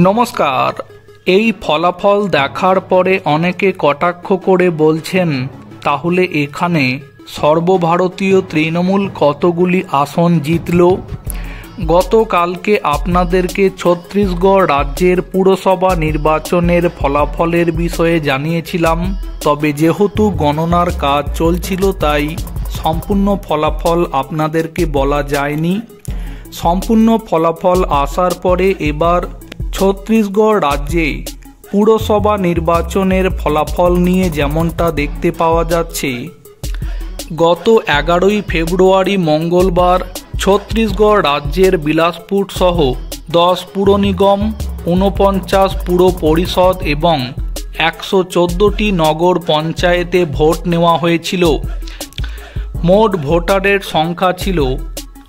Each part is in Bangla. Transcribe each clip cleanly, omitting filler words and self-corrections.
নমস্কার। এই ফলাফল দেখার পরে অনেকে কটাক্ষ করে বলছেন, তাহলে এখানে সর্বভারতীয় তৃণমূল কতগুলি আসন জিতল? গতকালকে আপনাদেরকে ছত্তিশগড় রাজ্যের পুরসভা নির্বাচনের ফলাফলের বিষয়ে জানিয়েছিলাম। তবে যেহেতু গণনার কাজ চলছিল তাই সম্পূর্ণ ফলাফল আপনাদেরকে বলা যায়নি। সম্পূর্ণ ফলাফল আসার পরে এবার ছত্তিশগড় রাজ্যে পুরসভা নির্বাচনের ফলাফল নিয়ে যেমনটা দেখতে পাওয়া যাচ্ছে, গত 11ই ফেব্রুয়ারি মঙ্গলবার ছত্তিশগড় রাজ্যের বিলাসপুর সহ 10 পুর নিগম, 49 পুর পরিষদ এবং 114টি নগর পঞ্চায়েতে ভোট নেওয়া হয়েছিল। মোট ভোটারের সংখ্যা ছিল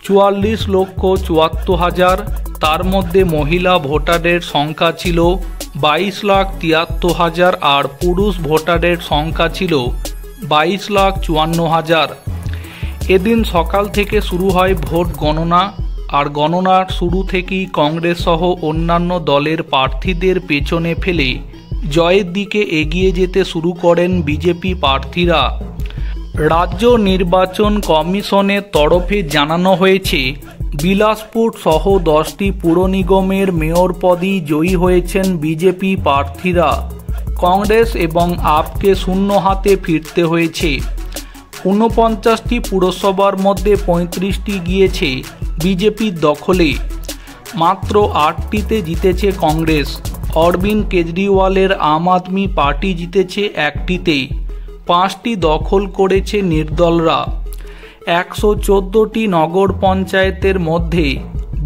44,74,000। তার মধ্যে মহিলা ভোটারের সংখ্যা ছিল 22,73,000 আর পুরুষ ভোটারের সংখ্যা ছিল 22,54,000। এদিন সকাল থেকে শুরু হয় ভোট গণনা। আর গণনার শুরু থেকেই কংগ্রেস সহ অন্যান্য দলের প্রার্থীদের পেছনে ফেলে জয়ের দিকে এগিয়ে যেতে শুরু করেন বিজেপি প্রার্থীরা। রাজ্য নির্বাচন কমিশনের তরফে জানানো হয়েছে, বিলাসপুর সহ 10টি পুর নিগমের মেয়র পদেই জয়ী হয়েছেন বিজেপি প্রার্থীরা। কংগ্রেস এবং আপকে শূন্য হাতে ফিরতে হয়েছে। 49টি পুরসভার মধ্যে 35টি গিয়েছে বিজেপির দখলে। মাত্র 8টিতে জিতেছে কংগ্রেস। অরবিন্দ কেজরিওয়ালের আম আদমি পার্টি জিতেছে 1টিতে। 5টি দখল করেছে নির্দলরা। 114টি নগর পঞ্চায়েতের মধ্যে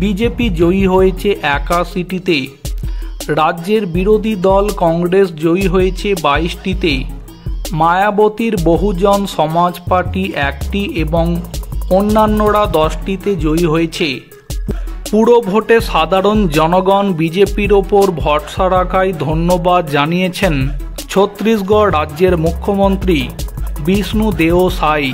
বিজেপি জয়ী হয়েছে 81টিতে। রাজ্যের বিরোধী দল কংগ্রেস জয়ী হয়েছে 22টিতে। মায়াবতীর বহুজন সমাজ পার্টি 1টি এবং অন্যান্যরা 10টিতে জয়ী হয়েছে। পুরো ভোটে সাধারণ জনগণ বিজেপির ওপর ভরসা রাখায় ধন্যবাদ জানিয়েছেন ছত্তিশগড় রাজ্যের মুখ্যমন্ত্রী বিষ্ণু দেও সাই।